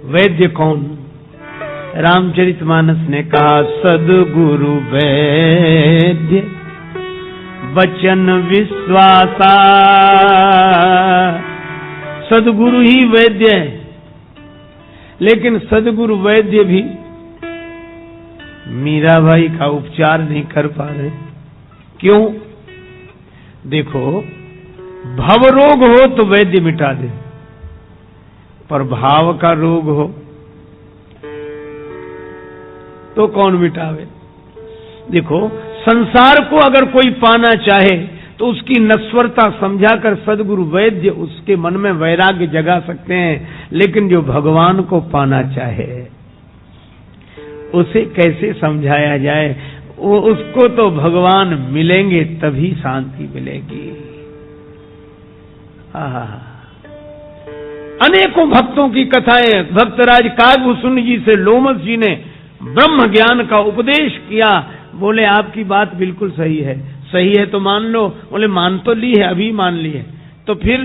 वैद्य कौन? रामचरितमानस ने कहा सद्गुरु वैद्य वचन विश्वासा। सद्गुरु ही वैद्य है, लेकिन सद्गुरु वैद्य भी मीराबाई का उपचार नहीं कर पा रहे। क्यों? देखो, भव रोग हो तो वैद्य मिटा दे, पर भाव का रोग हो तो कौन मिटावे? देखो, संसार को अगर कोई पाना चाहे तो उसकी नश्वरता समझाकर सद्गुरु वैद्य उसके मन में वैराग्य जगा सकते हैं, लेकिन जो भगवान को पाना चाहे उसे कैसे समझाया जाए? वो उसको तो भगवान मिलेंगे तभी शांति मिलेगी। अनेकों भक्तों की कथाएं भक्तराज कागभूषण जी से लोमस जी ने ब्रह्म ज्ञान का उपदेश किया। बोले आपकी बात बिल्कुल सही है, सही है तो मान लो। बोले मान तो ली है, अभी मान ली है, तो फिर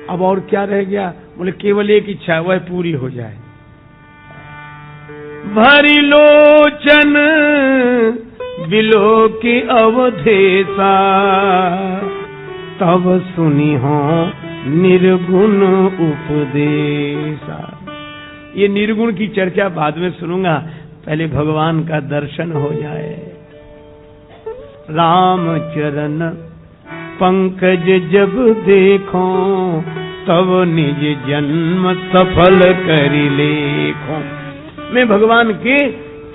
अब और क्या रह गया? बोले केवल एक इच्छा, वह पूरी हो जाए। भरी लोचन बिलो की अवधेसा, तब सुनी हो निर्गुण उपदेशा। ये निर्गुण की चर्चा बाद में सुनूंगा, पहले भगवान का दर्शन हो जाए। राम चरण पंकज जब देखो, तब निज जन्म सफल करी लेखो। मैं भगवान के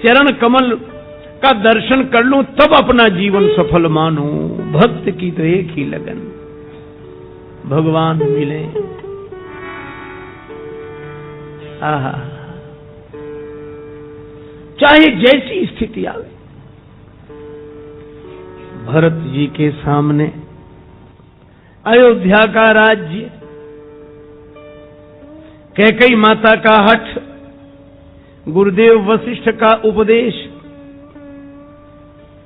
चरण कमल का दर्शन कर लूं तब अपना जीवन सफल मानूं। भक्त की तो एक ही लगन, भगवान मिले। आहा, चाहे जैसी स्थिति आवे। भरत जी के सामने अयोध्या का राज्य, कैकेयी माता का हठ, गुरुदेव वशिष्ठ का उपदेश,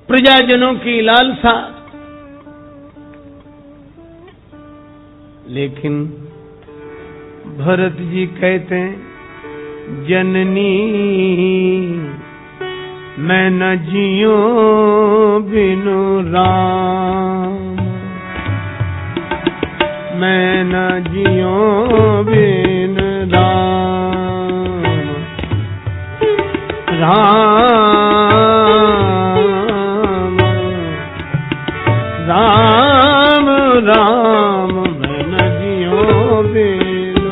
प्रजाजनों की लालसा, लेकिन भरत जी कहते हैं जननी मैं न जियो बिनु राम, मैं न जियो बिनु राम। राम राम राम मैं न जियो बिनु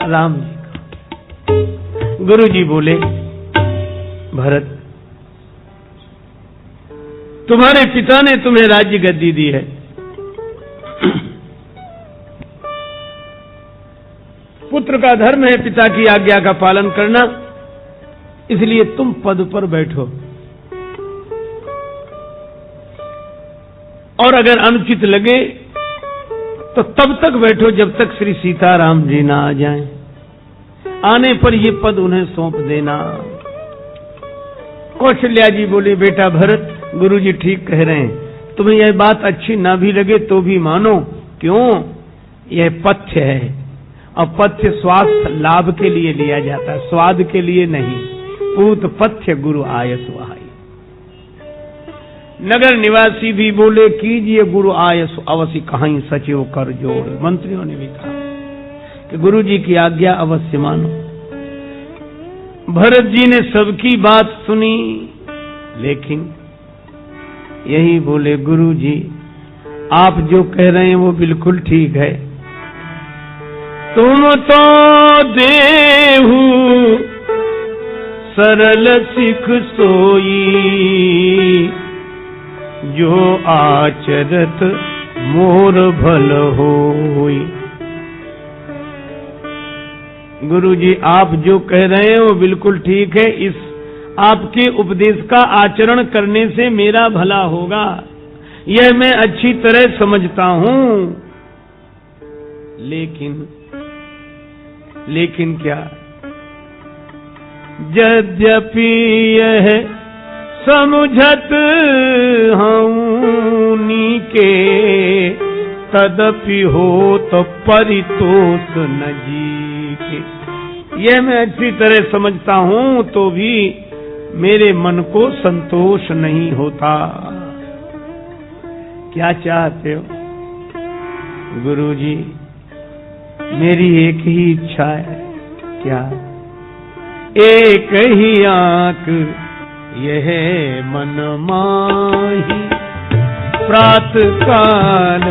राम। गुरु जी बोले भरत, तुम्हारे पिता ने तुम्हें राज्य गद्दी दी है, पुत्र का धर्म है पिता की आज्ञा का पालन करना, इसलिए तुम पद पर बैठो। और अगर अनुचित लगे तो तब तक बैठो जब तक श्री सीताराम जी ना आ जाएं। आने पर ये पद उन्हें सौंप देना। कौशल्या जी बोली बेटा भरत, गुरु जी ठीक कह रहे हैं, तुम्हें यह बात अच्छी ना भी लगे तो भी मानो। क्यों? यह पथ्य है, और पथ्य स्वास्थ्य लाभ के लिए लिया जाता है, स्वाद के लिए नहीं। पूत पथ्य गुरु आयस वहाई। नगर निवासी भी बोले कीजिए गुरु आयस अवश्य कहीं सचिव कर जोड़। मंत्रियों ने भी कहा कि गुरु जी की आज्ञा अवश्य मानो। भरत जी ने सबकी बात सुनी, लेकिन यही बोले गुरु जी आप जो कह रहे हैं वो बिल्कुल ठीक है। तुम तो देहु सरल सिख सोई, जो आचरत मोर भल होई। गुरु जी आप जो कह रहे हैं वो बिल्कुल ठीक है, इस आपके उपदेश का आचरण करने से मेरा भला होगा, यह मैं अच्छी तरह समझता हूं। लेकिन क्या? यद्यपि यह समझत हूं नीके तदपि हो तो परितोष न जी के। यह मैं अच्छी तरह समझता हूं तो भी मेरे मन को संतोष नहीं होता। क्या चाहते हो गुरुजी? मेरी एक ही इच्छा है। क्या? एक ही आंख यह मन माही, प्रातः काल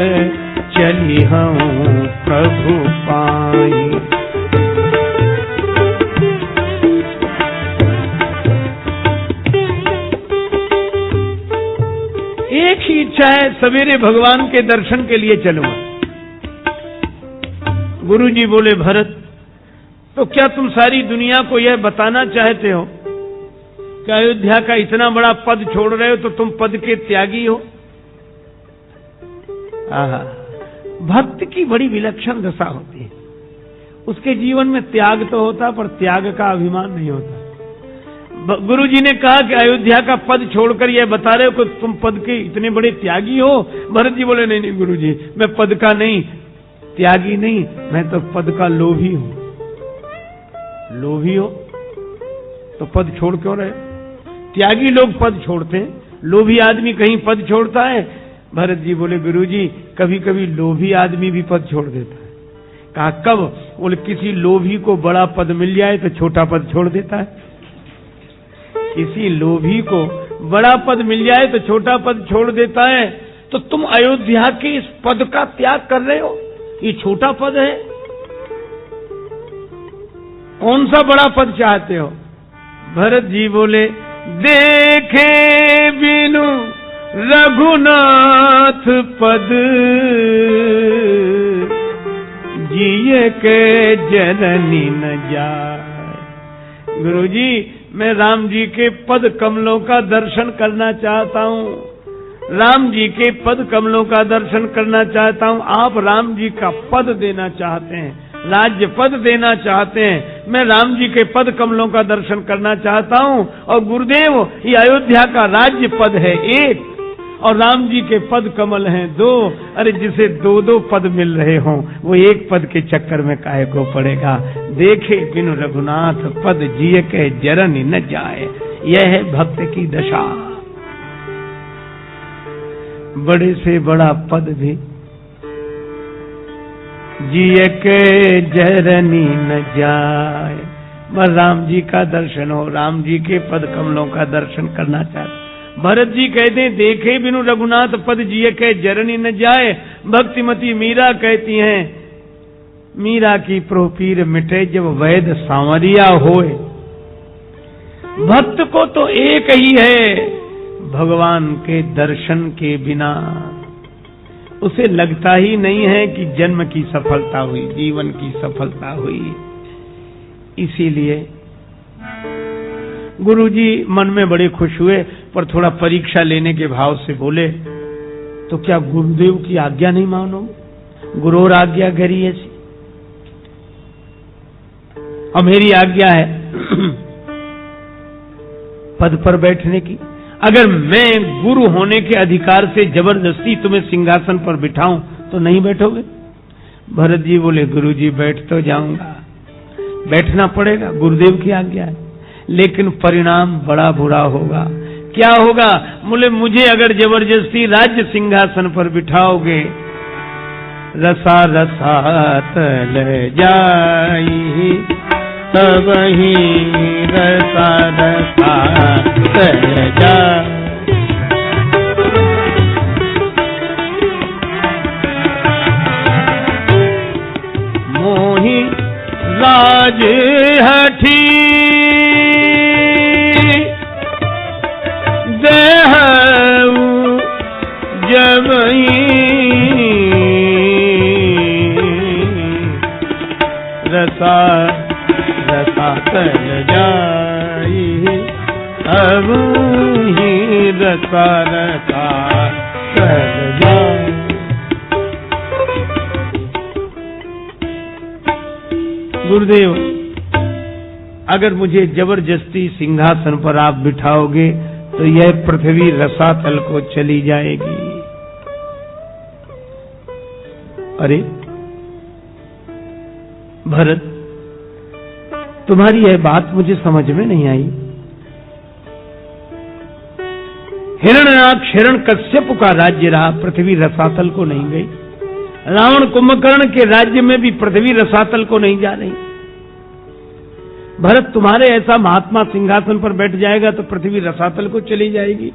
चली हूँ प्रभु पाई। एक ही इच्छा है, सवेरे भगवान के दर्शन के लिए चलूंगा। गुरुजी बोले, भरत तो क्या तुम सारी दुनिया को यह बताना चाहते हो कि अयोध्या का इतना बड़ा पद छोड़ रहे हो तो तुम पद के त्यागी हो? आहा, भक्त की बड़ी विलक्षण दशा होती है। उसके जीवन में त्याग तो होता पर त्याग का अभिमान नहीं होता। गुरुजी ने कहा कि अयोध्या का पद छोड़कर यह बता रहे हो कि तुम पद के इतने बड़े त्यागी हो। भरत जी बोले, नहीं नहीं गुरुजी, मैं पद का नहीं, त्यागी नहीं, मैं तो पद का लोभी हूं। लोभी हो तो पद छोड़ क्यों रहे? त्यागी लोग पद छोड़ते हैं, लोभी आदमी कहीं पद छोड़ता है? भरत जी बोले, गुरुजी कभी कभी लोभी आदमी भी पद छोड़ देता है। कहा कब? बोले, किसी लोभी को बड़ा पद मिल जाए तो छोटा पद छोड़ देता है। किसी लोभी को बड़ा पद मिल जाए तो छोटा पद छोड़ देता है। तो तुम अयोध्या के इस पद का त्याग कर रहे हो, ये छोटा पद है। कौन सा बड़ा पद चाहते हो? भरत जी बोले, देखे बिनु रघुनाथ पद, जिए के जननी न जाए। गुरुजी, मैं राम जी के पद कमलों का दर्शन करना चाहता हूँ। राम जी के पद कमलों का दर्शन करना चाहता हूँ। आप राम जी का पद देना चाहते हैं, राज्य पद देना चाहते हैं। मैं राम जी के पद कमलों का दर्शन करना चाहता हूँ। और गुरुदेव, ये अयोध्या का राज्य पद है एक, और राम जी के पद कमल हैं दो। अरे जिसे दो दो पद मिल रहे हों वो एक पद के चक्कर में काहे को पड़ेगा? देखे बिनु रघुनाथ पद, जिए के जरनी न जाए। यह है भक्त की दशा। बड़े से बड़ा पद भी जिए के जरनी न जाए। बस राम जी का दर्शन हो, राम जी के पद कमलों का दर्शन करना चाहते। भरत जी कहते हैं, देखे बिनु रघुनाथ पद, जिए के जरनी न जाए। भक्तिमती मीरा कहती हैं, मीरा की प्रोपीर मिटे जब वैद सांवरिया होए। भक्त को तो एक ही है, भगवान के दर्शन के बिना उसे लगता ही नहीं है कि जन्म की सफलता हुई, जीवन की सफलता हुई। इसीलिए गुरुजी मन में बड़े खुश हुए, पर थोड़ा परीक्षा लेने के भाव से बोले, तो क्या गुरुदेव की आज्ञा नहीं मानो? गुरोर आज्ञा करी ऐसी, और मेरी आज्ञा है पद पर बैठने की। अगर मैं गुरु होने के अधिकार से जबरदस्ती तुम्हें सिंहासन पर बिठाऊं तो नहीं बैठोगे? भरत जी बोले, गुरुजी बैठ तो जाऊंगा, बैठना पड़ेगा, गुरुदेव की आज्ञा है, लेकिन परिणाम बड़ा बुरा होगा। क्या होगा? बोले, मुझे अगर जबरदस्ती राज्य सिंहासन पर बिठाओगे, रसा रसा तल जाई, तब ही रसा रसा तल जाई। मोहि राज हठी देहु जबई, रसा रसा तल जाई, अब ही रसा रसा तल जाई। गुरुदेव, अगर मुझे जबरदस्ती सिंहासन पर आप बिठाओगे तो यह पृथ्वी रसातल को चली जाएगी। अरे भरत, तुम्हारी यह बात मुझे समझ में नहीं आई। हिरण्याक्ष हिरण्यकश्यप का राज्य रहा, पृथ्वी रसातल को नहीं गई। रावण कुंभकर्ण के राज्य में भी पृथ्वी रसातल को नहीं जा रही। भरत, तुम्हारे ऐसा महात्मा सिंहासन पर बैठ जाएगा तो पृथ्वी रसातल को चली जाएगी।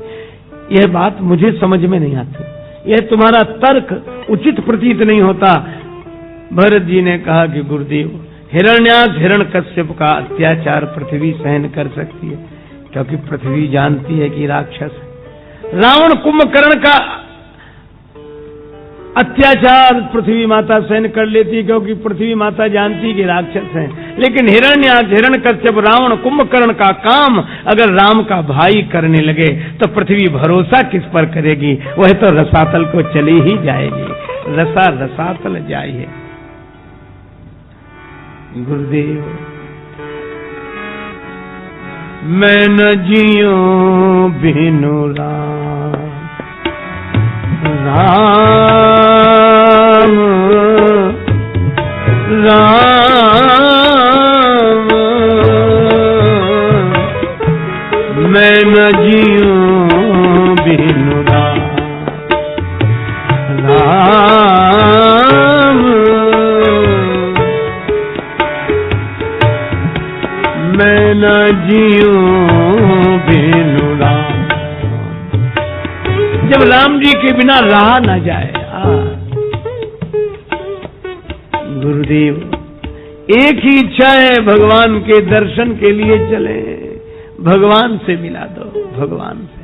यह बात मुझे समझ में नहीं आती। यह तुम्हारा तर्क उचित प्रतीत नहीं होता। भरत जी ने कहा कि गुरुदेव, हिरण्याक्ष हिरण्यकश्यप का अत्याचार पृथ्वी सहन कर सकती है, क्योंकि पृथ्वी जानती है कि राक्षस है। रावण कुंभकर्ण का अत्याचार पृथ्वी माता सहन कर लेती है, क्योंकि पृथ्वी माता जानती है कि राक्षस है। लेकिन हिरण्याक्ष हिरण्यकश्यप रावण कुंभकर्ण का काम अगर राम का भाई करने लगे तो पृथ्वी भरोसा किस पर करेगी? वह तो रसातल को चली ही जाएगी। रसा रसातल जाइए। गुरुदेव, मैं न जियो बिनु राम, राम राम, मैं न जियूं बिनु राम, राम मैं न जियूं बिनु राम। जब राम जी के बिना रहा न जाए। गुरुदेव, एक ही इच्छा है, भगवान के दर्शन के लिए चले, भगवान से मिला दो, भगवान से।